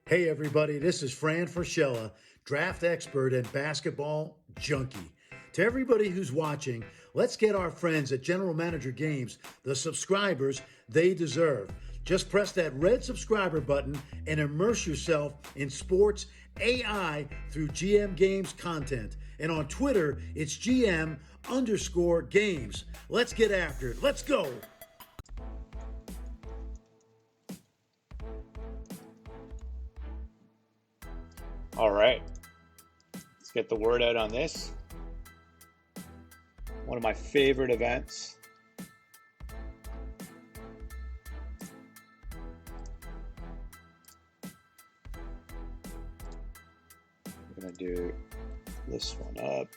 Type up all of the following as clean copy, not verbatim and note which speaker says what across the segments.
Speaker 1: Hey everybody, this is Fran Fraschella, draft expert and basketball junkie. To everybody who's watching, let's get our friends at General Manager Games the subscribers they deserve. Just press that red subscriber button and immerse yourself in sports AI through GM Games content. And on Twitter, it's GM_games. Let's get after it. Let's go.
Speaker 2: All right, let's get the word out on this. One of my favorite events. We're gonna do this one up.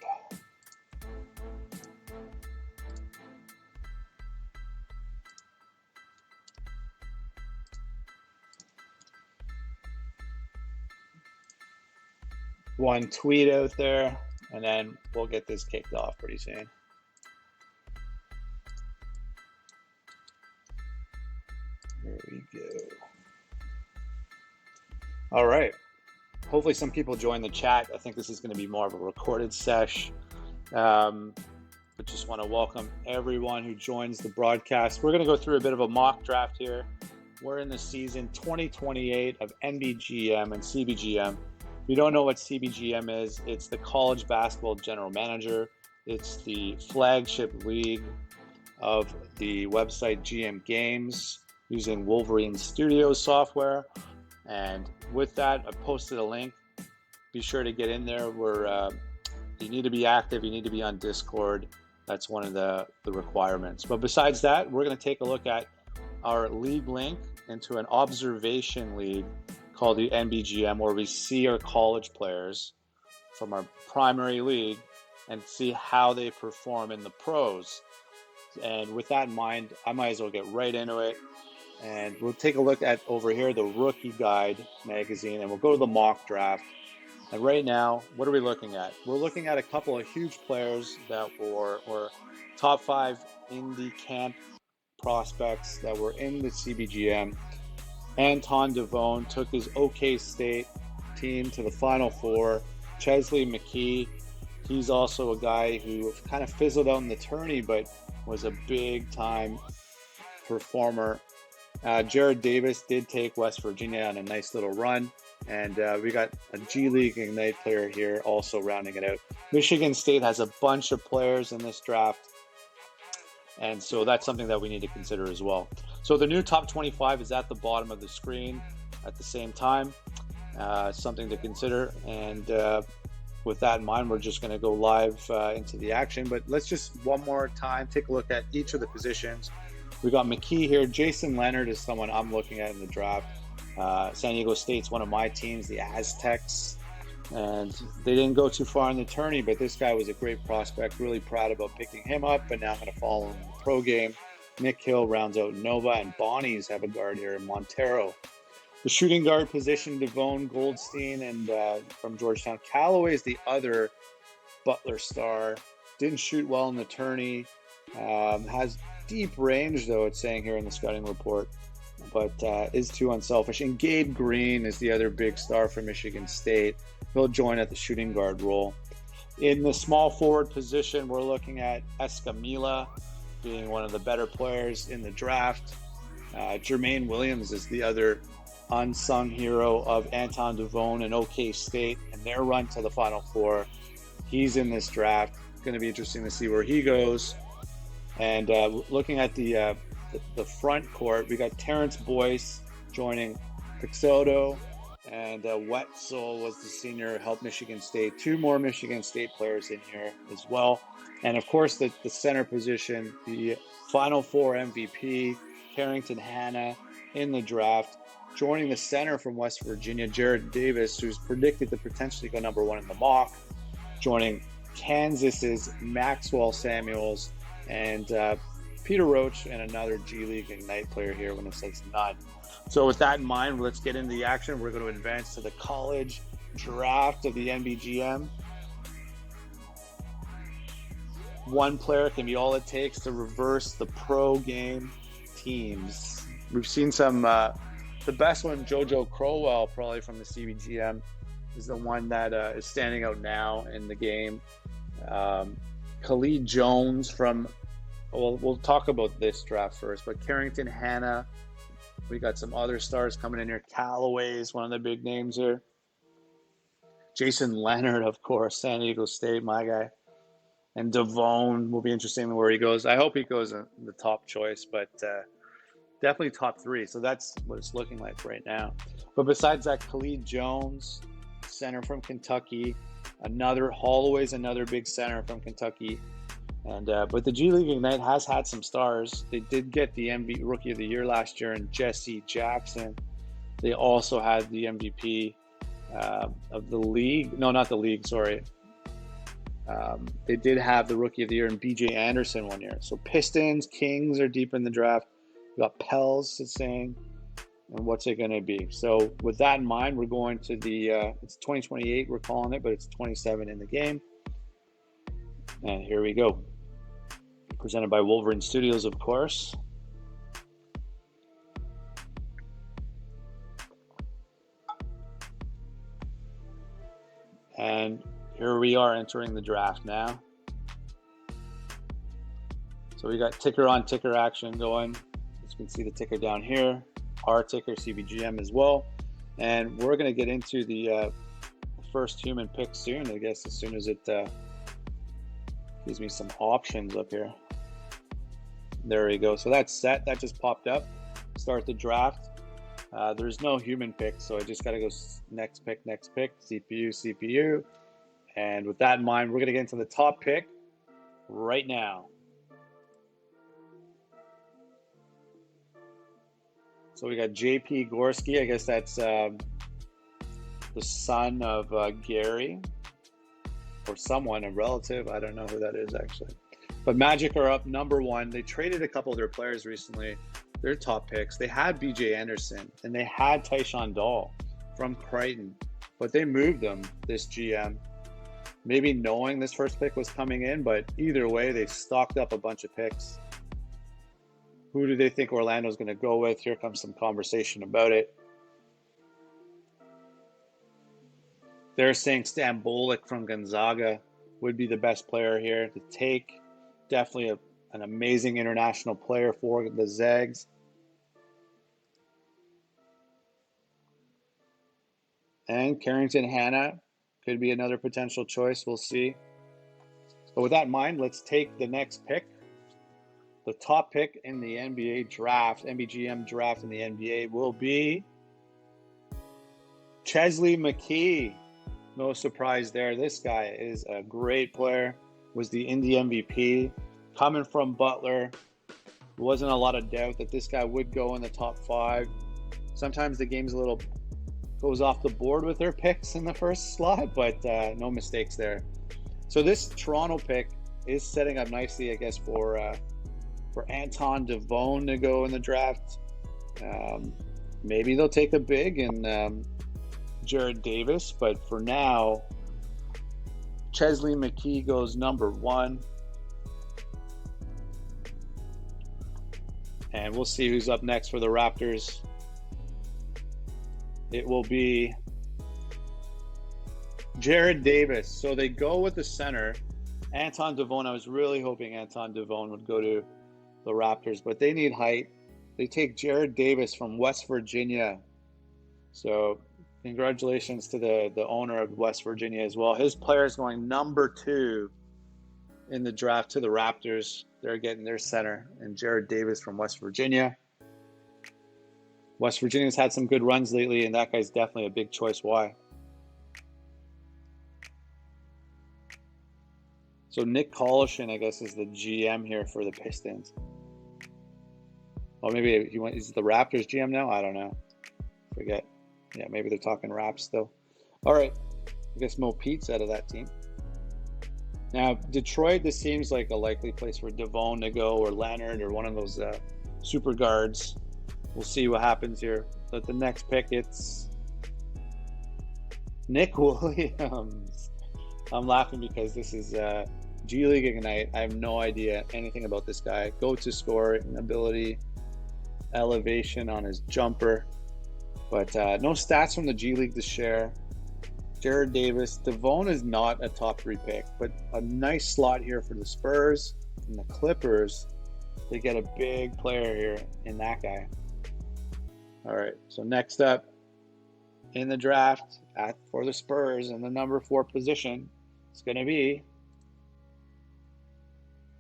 Speaker 2: One tweet out there, and then we'll get this kicked off pretty soon. There we go. All right. Hopefully some people join the chat. I think this is going to be more of a recorded sesh. But just want to welcome everyone who joins the broadcast. We're going to go through a bit of a mock draft here. We're in the season 2028 of NBGM and CBGM. If you don't know what CBGM is, it's the College Basketball General Manager. It's the flagship league of the website GM Games using Wolverine Studios software. And with that, I posted a link. Be sure to get in there. You need to be active. You need to be on Discord. That's one of the requirements. But besides that, we're going to take a look at our league link into an observation league called the NBGM, where we see our college players from our primary league and see how they perform in the pros. And with that in mind, I might as well get right into it. And we'll take a look at over here, the Rookie Guide magazine, and we'll go to the mock draft. And right now, what are we looking at? We're looking at a couple of huge players that were top 5 indie camp prospects that were in the CBGM. Anton Devone took his OK State team to the Final Four. Chesley McKee, he's also a guy who kind of fizzled out in the tourney, but was a big-time performer. Jared Davis did take West Virginia on a nice little run. And we got a G League Ignite player here also rounding it out. Michigan State has a bunch of players in this draft. And so that's something that we need to consider as well. So the new top 25 is at the bottom of the screen at the same time. Something to consider. And with that in mind, we're just going to go live into the action. But let's just one more time take a look at each of the positions. We got McKee here. Jason Leonard is someone I'm looking at in the draft. San Diego State's one of my teams, the Aztecs. And they didn't go too far in the tourney, but this guy was a great prospect. Really proud about picking him up, but now I'm going to follow him in the pro game. Nick Hill rounds out Nova, and Bonnie's have a guard here in Montero. The shooting guard position, Devone Goldstein and from Georgetown. Callaway is the other Butler star. Didn't shoot well in the tourney. Has deep range, though, it's saying here in the scouting report, but is too unselfish. And Gabe Green is the other big star for Michigan State. He'll join at the shooting guard role. In the small forward position, we're looking at Escamilla being one of the better players in the draft. Jermaine Williams is the other unsung hero of Anton Devone and OK State and their run to the Final Four. He's in this draft. It's going to be interesting to see where he goes. And looking at the front court, we got Terrence Boyce joining Pixoto, and Wetzel was the senior, helped Michigan State. 2 more Michigan State players in here as well. And of course, the center position, the Final Four MVP, Carrington Hanna in the draft. Joining the center from West Virginia, Jared Davis, who's predicted to potentially go number 1 in the mock. Joining Kansas's Maxwell Samuels and Peter Roach, and another G League Ignite player here when it says none. So with that in mind, let's get into the action. We're going to advance to the college draft of the NBGM. One player can be all it takes to reverse the pro game teams. We've seen some The best one, JoJo Crowell, probably from the CBGM, is the one that is standing out now in the game. Khalid Jones from, we'll talk about this draft first, but Carrington Hanna. We got some other stars coming in here. Callaway is one of the big names here. Jason Leonard, of course, San Diego State, my guy. And Devone will be interesting where he goes. I hope he goes in the top choice, but definitely top 3. So that's what it's looking like right now. But besides that, Khalid Jones, center from Kentucky. Holloway's another big center from Kentucky. And but the G League Ignite has had some stars. They did get the Rookie of the Year last year in Jesse Jackson. They also had the MVP of the league. No, not the league, sorry. They did have the Rookie of the Year in BJ Anderson one year. So Pistons, Kings are deep in the draft. We got Pels saying, and what's it going to be? So with that in mind, we're going to the, it's 2028, we're calling it, but it's 27 in the game. And here we go. Presented by Wolverine Studios, of course. And here we are entering the draft now. So we got ticker on ticker action going. As you can see the ticker down here, our ticker, CBGM as well. And we're going to get into the first human pick soon, I guess, as soon as it gives me some options up here. There we go. So that's set. That just popped up. Start the draft. There's no human pick, so I just got to go next pick, CPU. And with that in mind, we're going to get into the top pick right now. So we got JP Gorski. I guess that's the son of Gary or someone, a relative. I don't know who that is actually. But Magic are up number 1. They traded a couple of their players recently, their top picks. They had BJ Anderson and they had Tyshawn Dahl from Creighton, but they moved them this GM. Maybe knowing this first pick was coming in, but either way, they stocked up a bunch of picks. Who do they think Orlando's going to go with? Here comes some conversation about it. They're saying Stan Bolick from Gonzaga would be the best player here to take. Definitely an amazing international player for the Zags. And Carrington Hanna could be another potential choice. We'll see. But with that in mind, let's take the next pick. The top pick in the NBA draft, NBGM draft in the NBA will be Chesley McKee. No surprise there. This guy is a great player. Was the Indy MVP. Coming from Butler. Wasn't a lot of doubt that this guy would go in the top 5. Sometimes the game's a little goes off the board with their picks in the first slot, but no mistakes there. So this Toronto pick is setting up nicely, I guess, for Anton Devone to go in the draft. Maybe they'll take a big and Jared Davis, but for now, Chesley McKee goes number 1. And we'll see who's up next for the Raptors. It will be Jared Davis. So they go with the center. Anton Devone. I was really hoping Anton Devone would go to the Raptors, but they need height. They take Jared Davis from West Virginia. So congratulations to the owner of West Virginia as well. His player is going number 2 in the draft to the Raptors. They're getting their center, and Jared Davis from West Virginia. West Virginia's had some good runs lately, and that guy's definitely a big choice. Why? So Nick Collishin, I guess, is the GM here for the Pistons. Well, maybe he's the Raptors GM now? I don't know. Forget. Yeah, maybe they're talking Raps still. All right. I guess Mo Pete's out of that team. Now, Detroit, this seems like a likely place for Devone to go, or Leonard, or one of those super guards. We'll see what happens here. But the next pick, it's Nick Williams. I'm laughing because this is G League Ignite. I have no idea anything about this guy. Go to score, ability, elevation on his jumper. But no stats from the G League to share. Jared Davis. Devone is not a top 3 pick, but a nice slot here for the Spurs and the Clippers. They get a big player here in that guy. All right, so next up in the draft for the Spurs in the number 4 position, it's going to be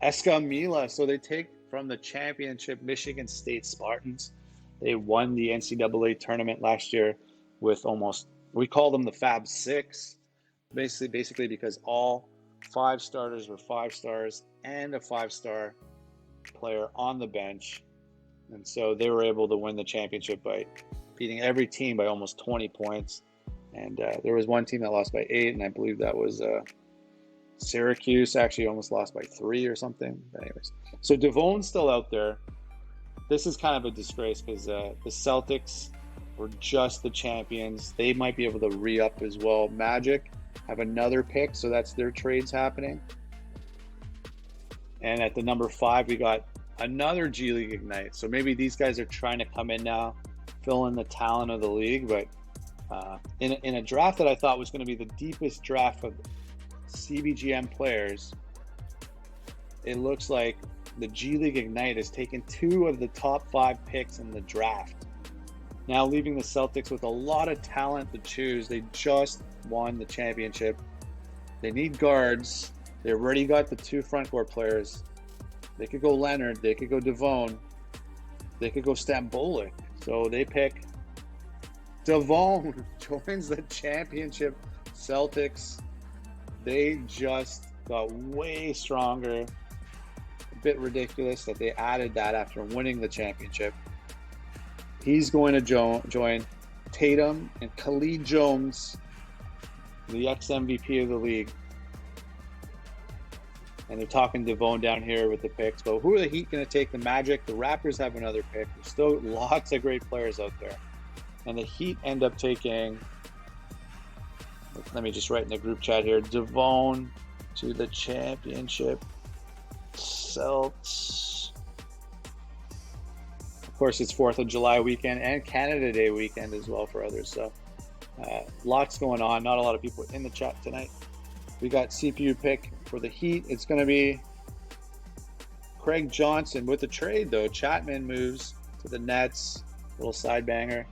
Speaker 2: Escamilla. So they take from the championship Michigan State Spartans. They won the NCAA tournament last year with we call them the Fab Six, basically because all 5 starters were 5 stars and a 5-star player on the bench. And so they were able to win the championship by beating every team by almost 20 points. And there was one team that lost by 8, and I believe that was Syracuse actually almost lost by 3 or something. But anyways, so Devone's still out there. This is kind of a disgrace because the Celtics were just the champions. They might be able to re-up as well. Magic have another pick, so that's their trades happening. And at the number 5, we got another G League Ignite. So maybe these guys are trying to come in now, fill in the talent of the league. But in a draft that I thought was going to be the deepest draft of CBGM players, it looks like the G League Ignite has taken 2 of the top 5 picks in the draft, now leaving the Celtics with a lot of talent to choose. They just won the championship. They need guards. They already got the 2 front court players. They could go Leonard. They could go Devone. They could go Stambolic. So they pick Devone. Joins the championship Celtics. They just got way stronger. A bit ridiculous that they added that after winning the championship. He's going to join Tatum and Khalid Jones, the ex-MVP of the league. And they're talking Devone down here with the picks. But who are the Heat going to take? The Magic. The Raptors have another pick. There's still lots of great players out there. And the Heat end up taking, let me just write in the group chat here, Devone to the championship Celts. Of course, it's 4th of July weekend and Canada Day weekend as well for others. So lots going on. Not a lot of people in the chat tonight. We got CPU pick for the Heat. It's going to be Craig Johnson. With the trade, though, Chapman moves to the Nets. Little side banger.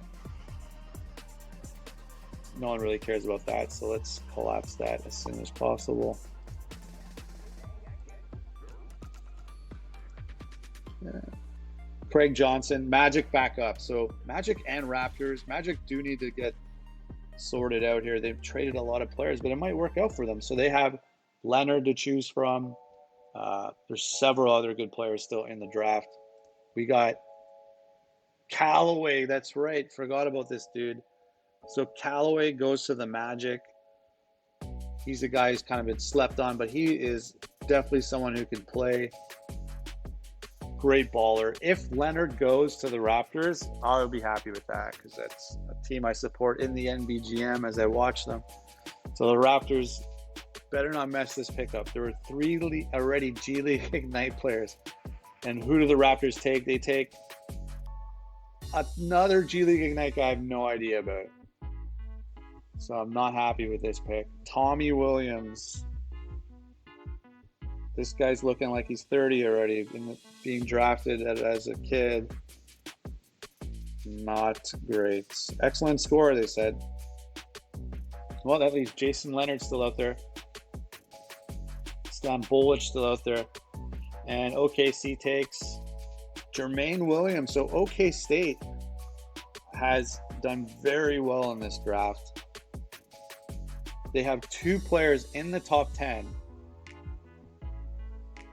Speaker 2: No one really cares about that, so let's collapse that as soon as possible. Craig Johnson, Magic back up. So Magic and Raptors. Magic do need to get sorted out here. They've traded a lot of players, but it might work out for them. So they have Leonard to choose from. There's several other good players still in the draft. We got Callaway. That's right. Forgot about this dude. So Callaway goes to the Magic. He's a guy who's kind of been slept on, but he is definitely someone who can play. Great baller. If Leonard goes to the Raptors, I'll be happy with that because that's a team I support in the NBGM as I watch them. So the Raptors better not mess this pick up. There were 3 already G League Ignite players. And who do the Raptors take? They take another G League Ignite guy I have no idea about. So I'm not happy with this pick. Tommy Williams. This guy's looking like he's 30 already, being drafted as a kid. Not great. Excellent score, they said. Well, that leaves Jason Leonard still out there. Stan Bolic still out there. And OKC takes Jermaine Williams. So OK State has done very well in this draft. They have 2 players in the top 10.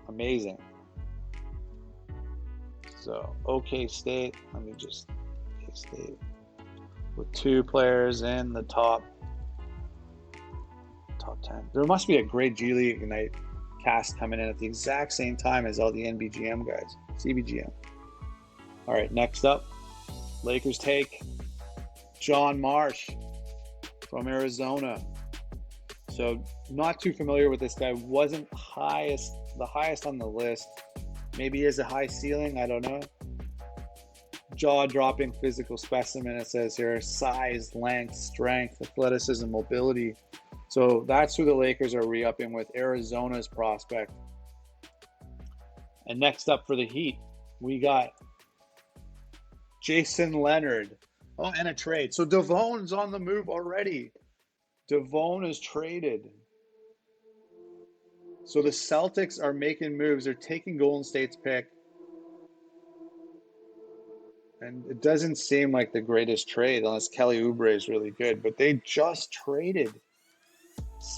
Speaker 2: Amazing. So OK State, let me just OK State with 2 players in the top 10. There must be a great G League Ignite cast coming in at the exact same time as all the NBGM guys, CBGM. All right, next up, Lakers take John Marsh from Arizona. So not too familiar with this guy. Wasn't the highest on the list. Maybe he has a high ceiling. I don't know. jaw-dropping physical specimen, it says here. Size, length, strength, athleticism, mobility. So that's who the Lakers are re-upping with, Arizona's prospect. And next up for the Heat, we got Jason Leonard. Oh, and a trade. So Devone's on the move already. Devone is traded. So the Celtics are making moves. They're taking Golden State's pick. And it doesn't seem like the greatest trade unless Kelly Oubre is really good. But they just traded.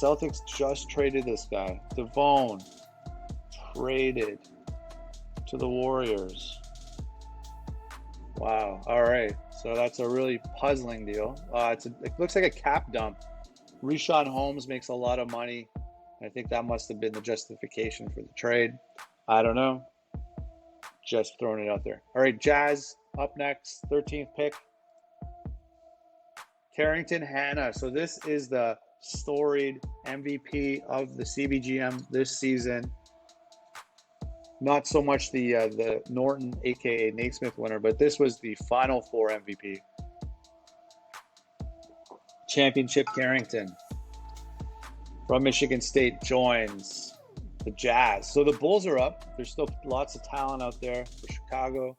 Speaker 2: Celtics just traded this guy. Devone traded to the Warriors. Wow. All right. So that's a really puzzling deal. It looks like a cap dump. Richaun Holmes makes a lot of money. I think that must have been the justification for the trade. I don't know. Just throwing it out there. All right, Jazz up next, 13th pick. Carrington Hanna. So this is the storied MVP of the CBGM this season. Not so much the Norton, aka Naismith winner, but this was the Final Four MVP. Championship Carrington from Michigan State joins the Jazz. So the Bulls are up. There's still lots of talent out there for Chicago.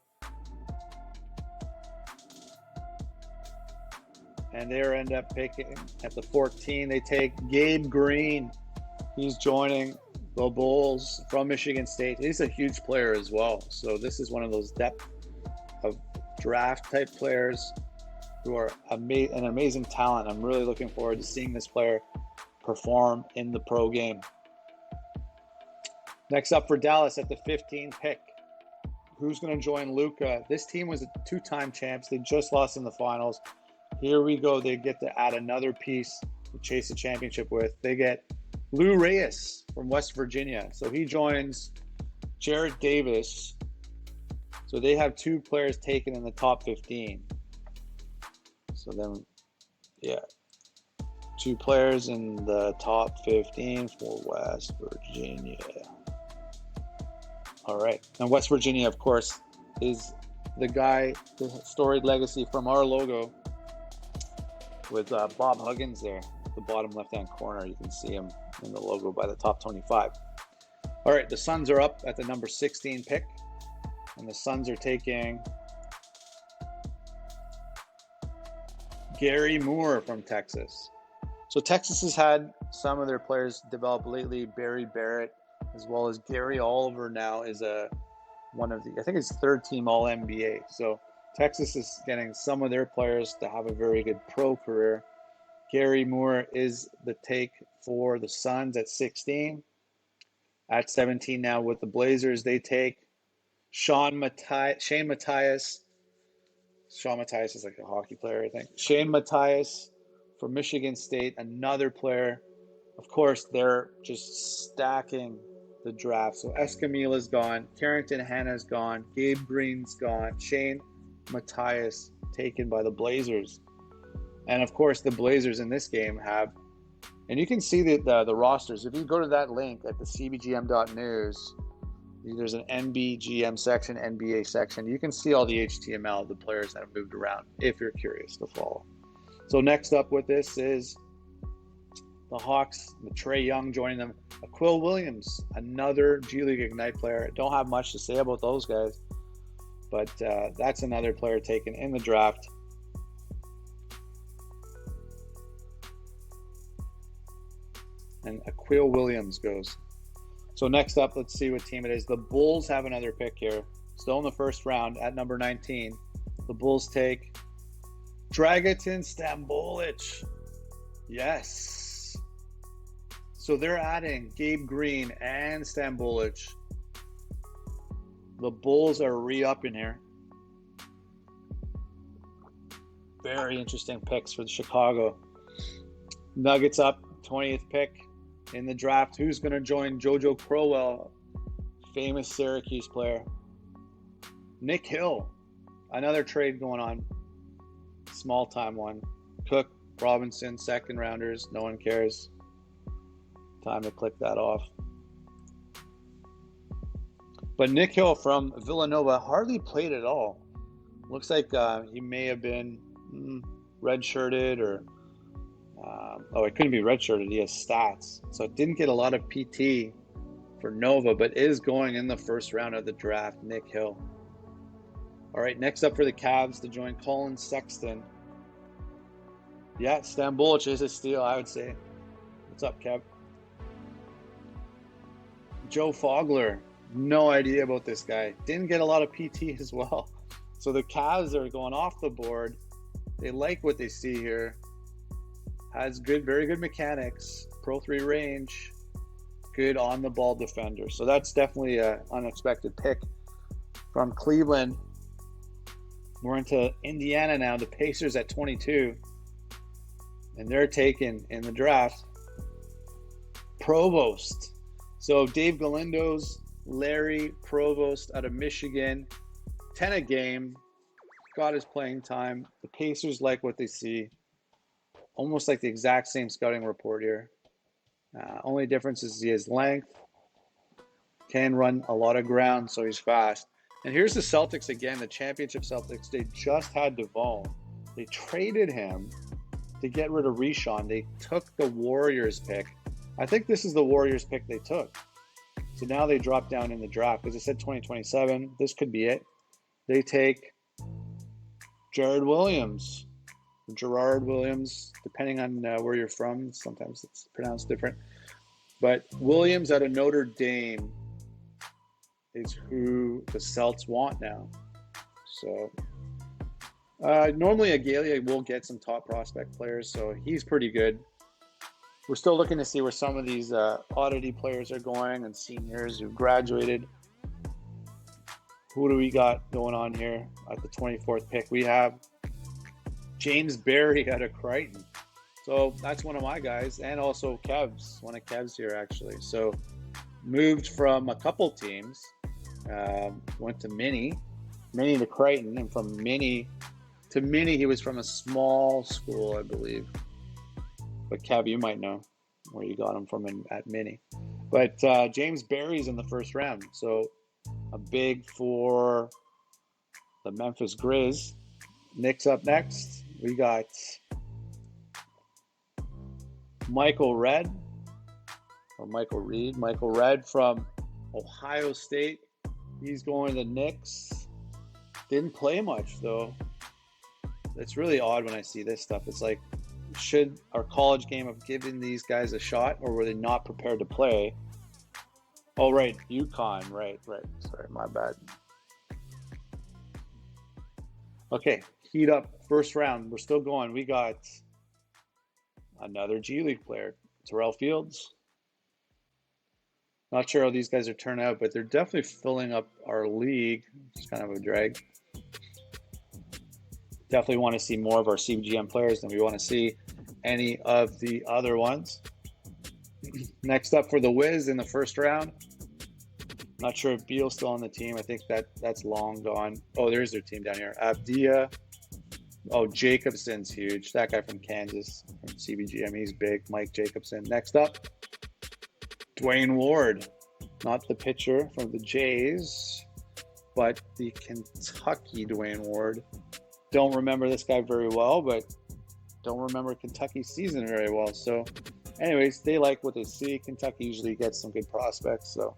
Speaker 2: And they end up picking at the 14. They take Gabe Green. He's joining the Bulls from Michigan State. He's a huge player as well. So this is one of those depth of draft type players who are an amazing talent. I'm really looking forward to seeing this player perform in the pro game. Next up for Dallas at the 15th pick. Who's going to join Luka? This team was 2-time champs. They just lost in the finals. Here we go. They get to add another piece to chase a championship with. They get Lou Reyes from West Virginia. So he joins Jarrett Davis. So they have 2 players taken in the top 15. So then, yeah. 2 players in the top 15 for West Virginia. All right. And West Virginia, of course, is the guy, the storied legacy from our logo with Bob Huggins there at the bottom left-hand corner. You can see him in the logo by the top 25. All right. The Suns are up at the number 16 pick. And the Suns are taking Gary Moore from Texas. So Texas has had some of their players develop lately. Barry Barrett, as well as Gary Oliver now is one of the, I think it's 3rd-team All-NBA. So Texas is getting some of their players to have a very good pro career. Gary Moore is the take for the Suns at 16. At 17 now with the Blazers, they take Shane Matthias. Sean Matthias is like a hockey player, I think. Shane Matthias from Michigan State, another player. Of course, they're just stacking the draft. So Escamila's gone. Carrington Hanna's gone. Gabe Green's gone. Shane Matthias taken by the Blazers. And of course, the Blazers in this game have, and you can see the rosters. If you go to that link at the cbgm.news, there's an NBGM section, NBA section. You can see all the HTML of the players that have moved around if you're curious to follow. So next up with this is the Hawks, with Trae Young joining them. Aquill Williams, another G League Ignite player. Don't have much to say about those guys, but that's another player taken in the draft. And Aquill Williams goes. So next up, let's see what team it is. The Bulls have another pick here. Still in the first round at number 19. The Bulls take Dragutin Stambolic. Yes. So they're adding Gabe Green and Stambolic. The Bulls are re-upping here. Very interesting picks for the Chicago. Nuggets up, 20th pick in the draft. Who's going to join JoJo Crowell, famous Syracuse player? Nick Hill, another trade going on. Small time one. Cook, Robinson, 2nd rounders. No one cares. Time to click that off. But Nick Hill from Villanova hardly played at all. Looks like he may have been red-shirted or oh, it couldn't be red-shirted. He has stats. So it didn't get a lot of PT for Nova, but is going in the first round of the draft, Nick Hill. All right, next up for the Cavs to join Colin Sexton. Yeah, Stambulic is a steal, I would say. What's up, Kev? Joe Fogler. No idea about this guy. Didn't get a lot of PT as well. So the Cavs are going off the board. They like what they see here. Has very good mechanics, Pro 3 range, good on-the-ball defender. So that's definitely an unexpected pick from Cleveland. We're into Indiana now, the Pacers at 22. And they're taken in the draft Provost. So Dave Galindo's Larry Provost out of Michigan, 10 a game, got his playing time. The Pacers like what they see. Almost like the exact same scouting report here. Only difference is he has length, can run a lot of ground, so he's fast. And here's the Celtics again, the championship Celtics. They just had Devone. They traded him to get rid of Rishon. They took the Warriors pick. I think this is the Warriors pick they took. So now they drop down in the draft. As I said, 2027. This could be it. They take Gerard Williams, depending on where you're from. Sometimes it's pronounced different. But Williams out of Notre Dame is who the Celts want now. So normally Agalia will get some top prospect players, so he's pretty good. We're still looking to see where some of these oddity players are going and seniors who graduated. Who do we got going on here at the 24th pick? We have James Berry out of Crichton. So that's one of my guys, and also Kev's, one of Kev's here actually. So moved from a couple teams, went to Mini to Crichton, and from Mini to Mini, he was from a small school, I believe. But Kev, you might know where you got him from at Mini. But James Berry's in the first round, so a big for the Memphis Grizz. Knicks up next. We got Michael Reed from Ohio State. He's going to the Knicks. Didn't play much though. It's really odd when I see this stuff. It's like, should our college game have given these guys a shot, or were they not prepared to play? Oh, right, UConn, right. Sorry, my bad. Okay, heat up, first round. We're still going. We got another G League player, Terrell Fields. Not sure how these guys are turning out, but they're definitely filling up our league. It's kind of a drag. Definitely want to see more of our CBGM players than we want to see any of the other ones. Next up for the Wiz in the first round. Not sure if Beal's still on the team. I think that's long gone. Oh, there's their team down here. Abdia. Oh, Jacobson's huge. That guy from Kansas, from CBGM, he's big. Mike Jacobson. Next up, Dwayne Ward. Not the pitcher from the Jays, but the Kentucky Dwayne Ward. Don't remember this guy very well, but don't remember Kentucky's season very well. So anyways, they like what they see. Kentucky usually gets some good prospects. So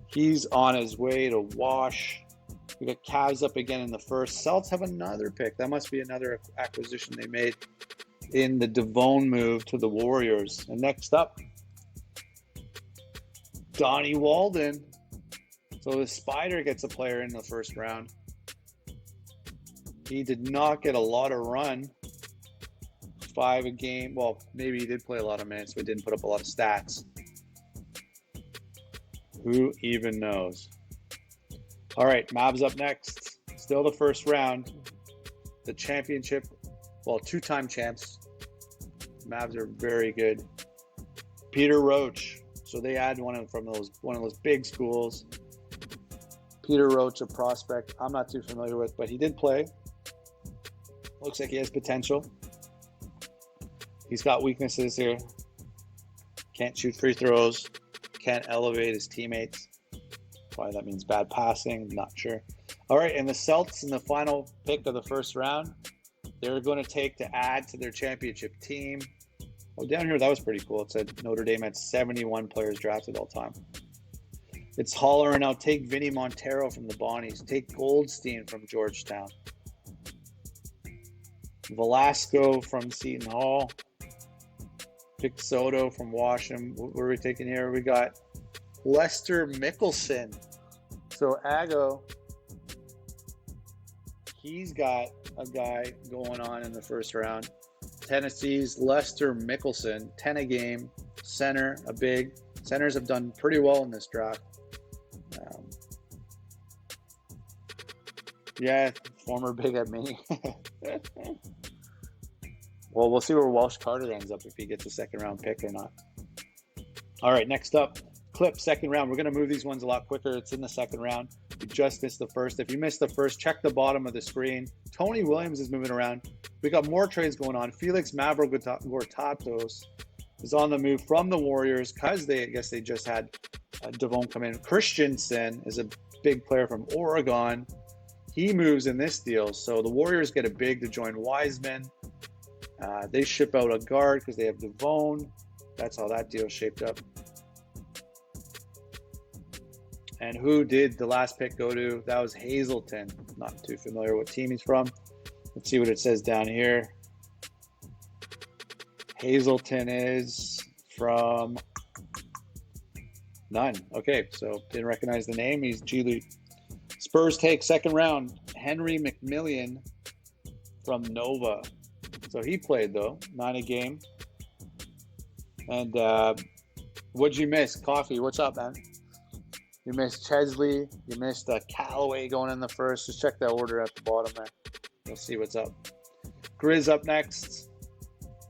Speaker 2: he's on his way to Wash. We got Cavs up again in the first. Celts have another pick. That must be another acquisition they made in the Devone move to the Warriors. And next up, Donnie Walden. So the Spider gets a player in the first round. He did not get a lot of run. 5 a game. Well, maybe he did play a lot of minutes, but didn't put up a lot of stats. Who even knows? All right, Mavs up next. Still the first round. The championship, well, 2-time champs. Mavs are very good. Peter Roach. So they had one of those big schools. Peter Roach, a prospect I'm not too familiar with, but he did play. Looks like he has potential. He's got weaknesses here. Can't shoot free throws. Can't elevate his teammates. Probably that means bad passing. Not sure. All right, and the Celts in the final pick of the first round, they're going to take to add to their championship team. Oh, down here, that was pretty cool. It said Notre Dame had 71 players drafted all time. It's hollering out, take Vinny Montero from the Bonnies. Take Goldstein from Georgetown. Velasco from Seton Hall. Pick Soto from Washington. What are we taking here? We got Lester Mickelson. So Aggo, he's got a guy going on in the first round. Tennessee's Lester Mickelson, 10 a game, center, a big. Centers have done pretty well in this draft. Yeah, former big at me. Well, we'll see where Walsh Carter ends up if he gets a second round pick or not. All right, next up, Clip, second round. We're going to move these ones a lot quicker. It's in the second round. You just missed the first. If you missed the first, check the bottom of the screen. Tony Williams is moving around. We got more trades going on. Felix Mavro-Gortatos is on the move from the Warriors because I guess they just had Devon come in. Christensen is a big player from Oregon. He moves in this deal. So the Warriors get a big to join Wiseman. They ship out a guard because they have Devon. That's how that deal shaped up. And who did the last pick go to? That was Hazleton. Not too familiar what team he's from. Let's see what it says down here. Hazleton is from none. Okay, so didn't recognize the name. He's G League. Spurs take second round. Henry McMillan from Nova. So he played though, 9 a game. And what'd you miss? Coffee, what's up, man? You missed Chesley. You missed Callaway going in the first. Just check that order at the bottom there. We'll see what's up. Grizz up next.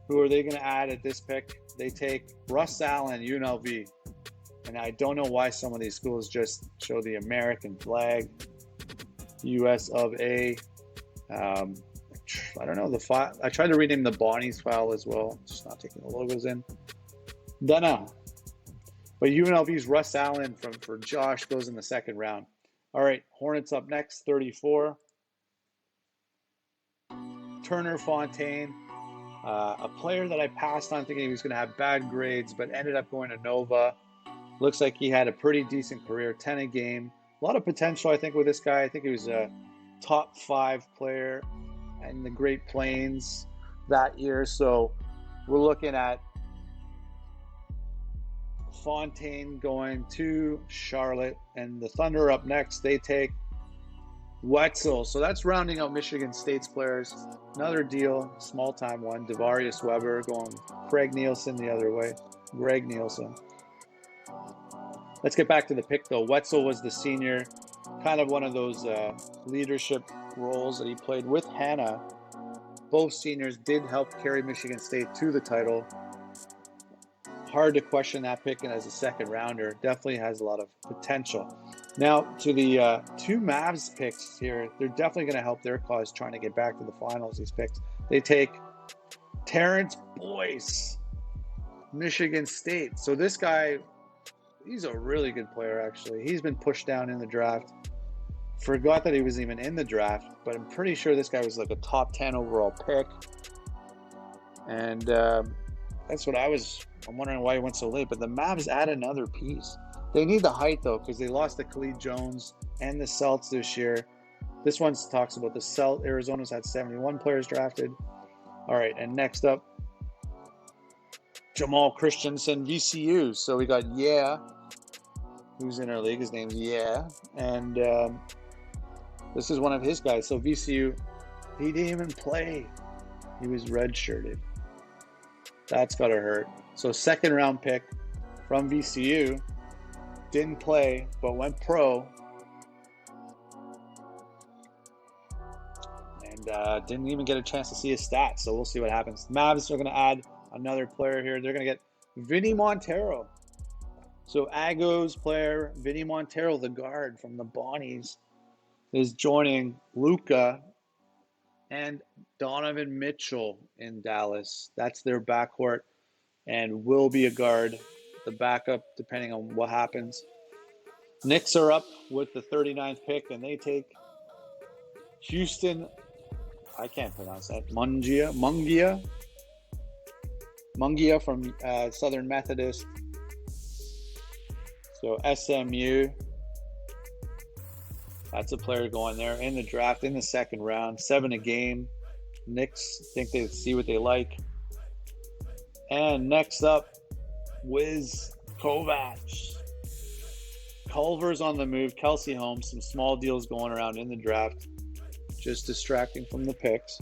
Speaker 2: Who are they going to add at this pick? They take Russ Allen, UNLV. And I don't know why some of these schools just show the American flag. US of A. I don't know the file. I tried to rename the Bonnies file as well. Just not taking the logos in. Don't know. But UNLV's Russ Allen for Josh goes in the second round. All right, Hornets up next, 34. Turner Fontaine, a player that I passed on thinking he was going to have bad grades, but ended up going to Nova. Looks like he had a pretty decent career, 10 a game. A lot of potential, I think, with this guy. I think he was a top 5 player in the Great Plains that year. So we're looking at Fontaine going to Charlotte, and the Thunder up next. They take Wetzel. So that's rounding out Michigan State's players. Another deal, small time one. Devarius Weber going Craig Nielsen the other way. Greg Nielsen. Let's get back to the pick though. Wetzel was the senior, kind of one of those leadership roles that he played with Hannah. Both seniors did help carry Michigan State to the title. Hard to question that pick, and as a second rounder, definitely has a lot of potential. Now to the two Mavs picks here, they're definitely going to help their cause trying to get back to the finals. These picks, they take Terrence Boyce, Michigan State. So this guy, he's a really good player actually. He's been pushed down in the draft. Forgot that he was even in the draft, but I'm pretty sure this guy was like a top 10 overall pick. And that's what I'm wondering why he went so late. But the Mavs add another piece. They need the height though, because they lost to Khalid Jones and the Celts this year. This one talks about the Celts. Arizona's had 71 players drafted. All right, and next up, Jamal Christensen, VCU. So we got who's in our league. His name's and this is one of his guys. So VCU, he didn't even play. He was redshirted. That's gotta hurt. So second round pick from VCU, didn't play but went pro, and didn't even get a chance to see his stats. So we'll see what happens. Mavs are gonna add another player here. They're gonna get Vinny Montero. So Aggo's player Vinny Montero, the guard from the Bonnies, is joining Luka and Donovan Mitchell in Dallas. That's their backcourt, and will be a guard, the backup, depending on what happens. Knicks are up with the 39th pick, and they take Houston, I can't pronounce that. Mungia from Southern Methodist. So SMU, that's a player going there in the draft in the second round, 7 a game. Knicks think they see what they like. And next up, Wiz Kovac. Culver's on the move. Kelsey Holmes, some small deals going around in the draft. Just distracting from the picks.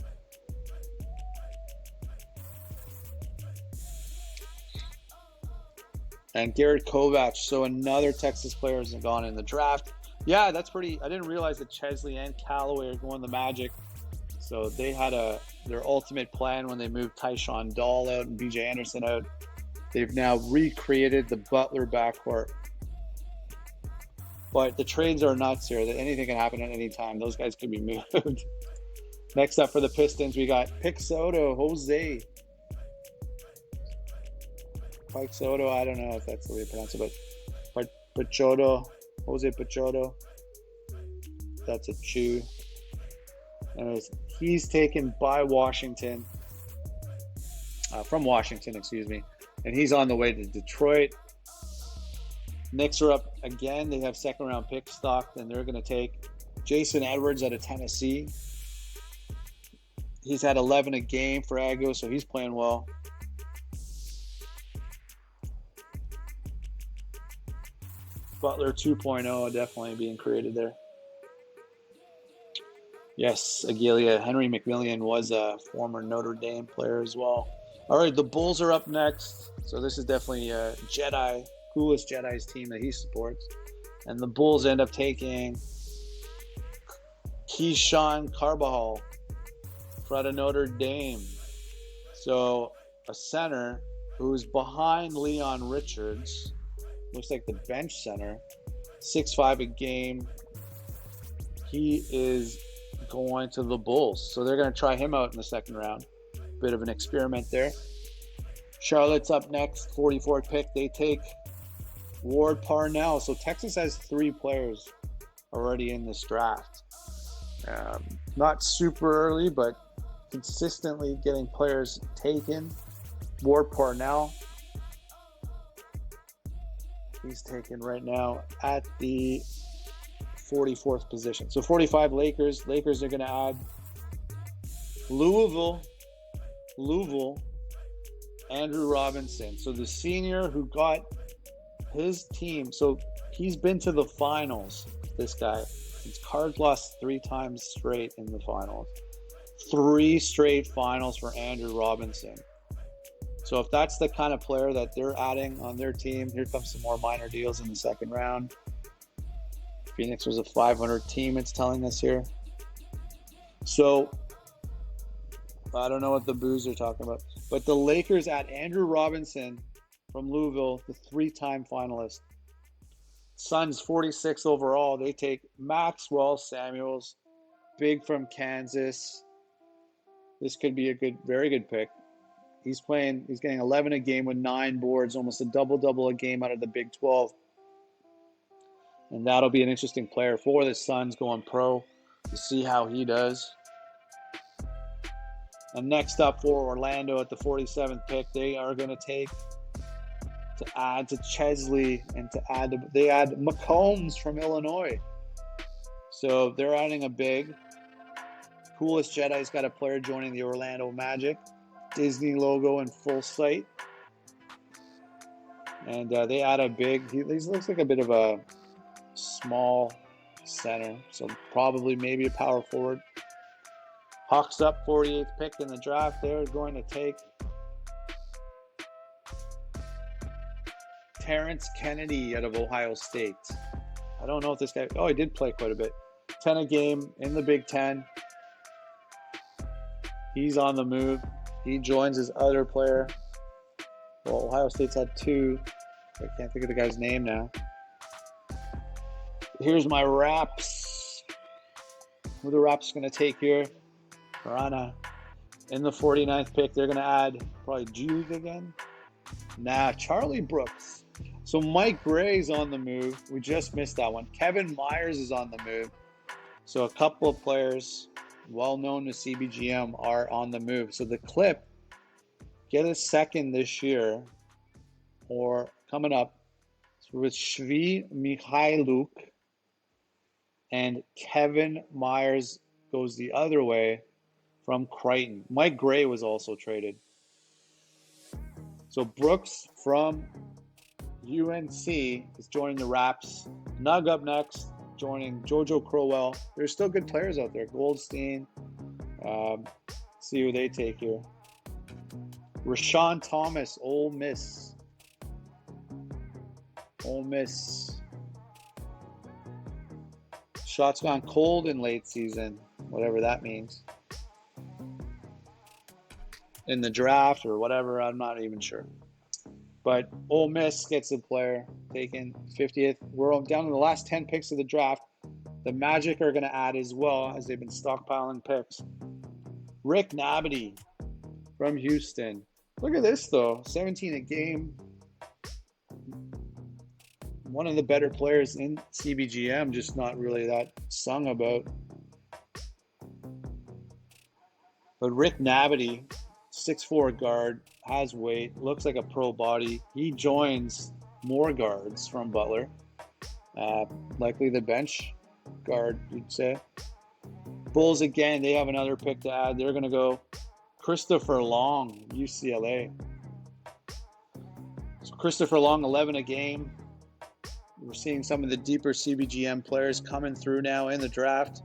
Speaker 2: And Garrett Kovac, so another Texas player has gone in the draft. Yeah, that's pretty. I didn't realize that Chesley and Callaway are going the Magic. So they had their ultimate plan when they moved Tyshawn Dahl out and BJ Anderson out. They've now recreated the Butler backcourt. But the trades are nuts here. That anything can happen at any time. Those guys could be moved. Next up for the Pistons, we got Jose Pixoto, I don't know if that's the way you pronounce it, but Jose Pachoto. That's a chew. Anyways, he's taken by Washington, from Washington, excuse me, and he's on the way to Detroit. Knicks are up again. They have second-round pick stocked, and they're going to take Jason Edwards out of Tennessee. He's had 11 a game for Aggo, so he's playing well. Butler 2.0 definitely being created there. Yes, Aguilia. Henry McMillan was a former Notre Dame player as well. All right, the Bulls are up next. So this is definitely a coolest Jedi's team that he supports. And the Bulls end up taking Keyshawn Carbajal out of Notre Dame. So a center who's behind Leon Richards. Looks like the bench center, 6'5" a game. He is going to the Bulls. So they're going to try him out in the second round. Bit of an experiment there. Charlotte's up next, 44th pick. They take Ward Parnell. So Texas has 3 players already in this draft. Not super early, but consistently getting players taken. Ward Parnell. He's taken right now at the 44th position. So 45 Lakers. Lakers are going to add Louisville, Andrew Robinson. So the senior who got his team. So he's been to the finals, this guy. His Cards lost 3 times straight in the finals. 3 straight finals for Andrew Robinson. So if that's the kind of player that they're adding on their team, here comes some more minor deals in the second round. Phoenix was a 500 team, it's telling us here. So I don't know what the boos are talking about. But the Lakers add Andrew Robinson from Louisville, the 3-time finalist. Suns 46 overall. They take Maxwell Samuels, big from Kansas. This could be a very good pick. He's getting 11 a game with 9 boards, almost a double-double a game out of the Big 12. And that'll be an interesting player for the Suns going pro to see how he does. And next up for Orlando at the 47th pick, they are going to take to add to Chesley and they add McCombs from Illinois. So they're adding a big. Coolest Jedi's got a player joining the Orlando Magic. Disney logo in full sight. And they add a big, he looks like a bit of a small center. So probably maybe a power forward. Hawks up 48th pick in the draft. They're going to take Terrence Kennedy out of Ohio State. I don't know if this guy, he did play quite a bit. 10 a game in the Big Ten. He's on the move. He joins his other player. Well, Ohio State's had 2. I can't think of the guy's name now. Here's my Raps. Who the Raps going to take here? Piranha. In the 49th pick, they're going to add probably Jude again. Charlie Brooks. So Mike Gray's on the move. We just missed that one. Kevin Myers is on the move. So a couple of players well known to CBGM are on the move. So the Clip get a second this year, or coming up, with Shvi Mikhailuk, and Kevin Myers goes the other way from Crichton. Mike Gray was also traded. So Brooks from UNC is joining the Raps. Nug up next, joining Jojo Crowell. There's still good players out there. Goldstein. See who they take here. Rashawn Thomas, Ole Miss. Ole Miss. Shots gone cold in late season, whatever that means. In the draft or whatever, I'm not even sure. But Ole Miss gets a player taken 50th. We're down to the last 10 picks of the draft. The Magic are going to add as well, as they've been stockpiling picks. Rick Nabity from Houston. Look at this, though. 17 a game. One of the better players in CBGM, just not really that sung about. But Rick Nabity, 6'4" guard, has weight, looks like a pro body. He joins more guards from Butler. Likely the bench guard, you'd say. Bulls, again, they have another pick to add. They're going to go Christopher Long, UCLA. So Christopher Long, 11 a game. We're seeing some of the deeper CBGM players coming through now in the draft.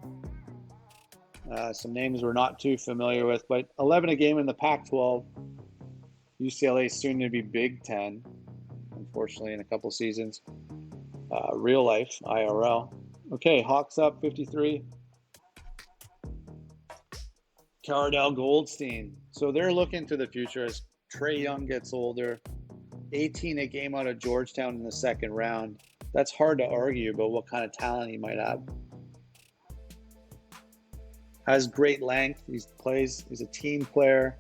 Speaker 2: Some names we're not too familiar with, but 11 a game in the Pac-12. UCLA soon to be Big Ten, unfortunately, in a couple seasons. Real life, IRL. Okay, Hawks up 53. Cardell Goldstein. So they're looking to the future as Trae Young gets older. 18 a game out of Georgetown in the second round. That's hard to argue about what kind of talent he might have. Has great length. He's a team player.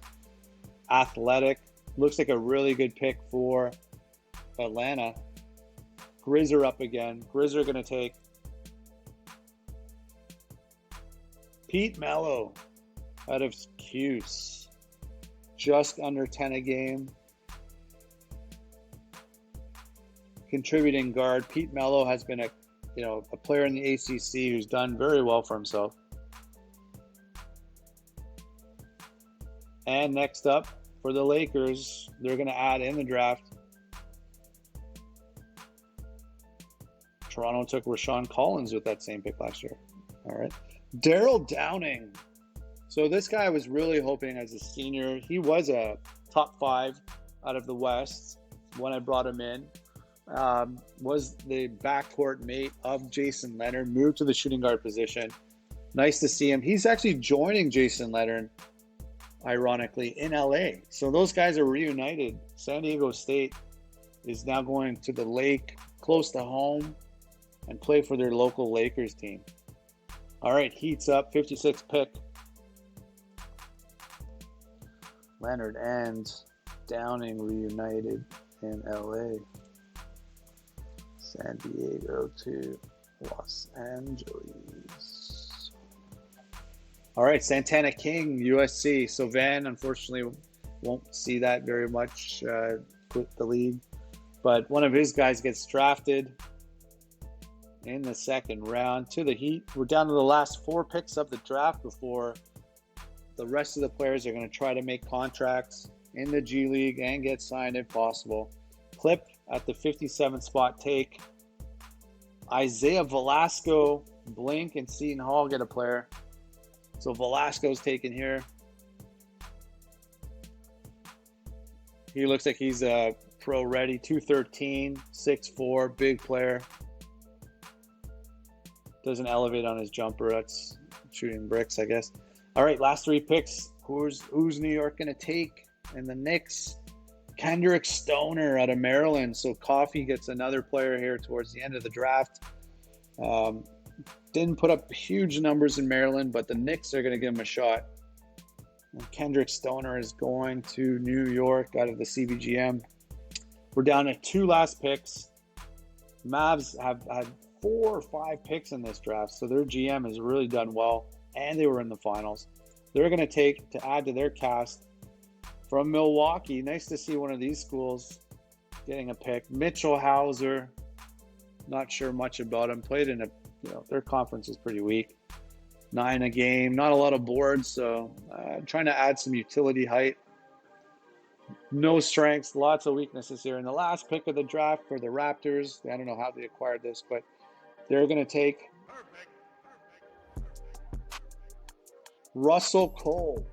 Speaker 2: Athletic. Looks like a really good pick for Atlanta. Grizzer up again. Grizzer going to take Pete Mello out of Cuse. Just under 10 a game. Contributing guard. Pete Mello has been a player in the ACC who's done very well for himself. And next up for the Lakers, they're going to add in the draft. Toronto took Rashawn Collins with that same pick last year. All right. Daryl Downing. So this guy was really hoping as a senior. He was a top 5 out of the West when I brought him in. Was the backcourt mate of Jason Leonard, moved to the shooting guard position. Nice to see him. He's actually joining Jason Leonard, ironically, in LA. So those guys are reunited. San Diego State is now going to the lake close to home and play for their local Lakers team. All right, Heat's up, 56th pick. Leonard and Downing reunited in LA. San Diego to Los Angeles. All right, Santana King, USC. So Van, unfortunately, won't see that very much with the league. But one of his guys gets drafted in the second round to the Heat. We're down to the last 4 picks of the draft before the rest of the players are going to try to make contracts in the G League and get signed if possible. Clip at the 57th spot take Isaiah Velasco. Blink and Seton Hall get a player. So Velasco's taken here. He looks like he's a pro ready. 213, 6'4", big player. Doesn't elevate on his jumper. That's shooting bricks, I guess. All right, last 3 picks. Who's New York going to take? And the Knicks, Kendrick Stoner out of Maryland. So Coffee gets another player here towards the end of the draft. Didn't put up huge numbers in Maryland, but the Knicks are going to give him a shot. And Kendrick Stoner is going to New York out of the CBGM. We're down to 2 last picks. Mavs have had 4 or 5 picks in this draft, so their GM has really done well, and they were in the finals. They're going to take, to add to their cast, from Milwaukee. Nice to see one of these schools getting a pick. Mitchell Hauser, not sure much about him. Played in their conference is pretty weak. 9 a game, not a lot of boards, so trying to add some utility height. No strengths, lots of weaknesses here. And the last pick of the draft for the Raptors, I don't know how they acquired this, but they're going to take Russell Cole.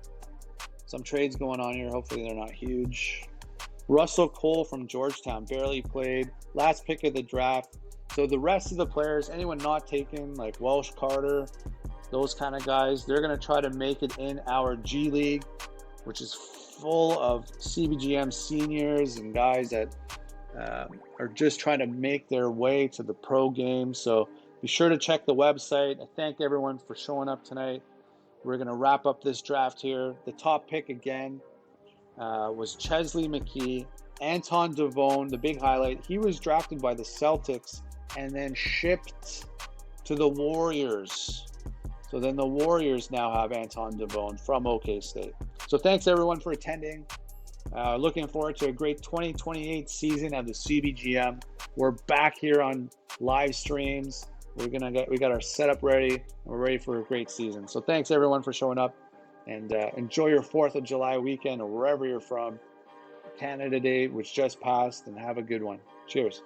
Speaker 2: Some trades going on here. Hopefully they're not huge. Russell Cole from Georgetown, barely played. Last pick of the draft. So the rest of the players, anyone not taken, like Welsh Carter, those kind of guys, they're going to try to make it in our G League, which is full of CBGM seniors and guys that are just trying to make their way to the pro game. So be sure to check the website. I thank everyone for showing up tonight. We're going to wrap up this draft here. The top pick again was Chesley McKee. Anton Devone, the big highlight. He was drafted by the Celtics and then shipped to the Warriors. So then the Warriors now have Anton Devone from OK State. So thanks everyone for attending. Looking forward to a great 2028 season of the CBGM. We're back here on live streams. We got our setup ready, and we're ready for a great season. So thanks everyone for showing up, and enjoy your 4th of July weekend or wherever you're from. Canada Day, which just passed, and have a good one. Cheers.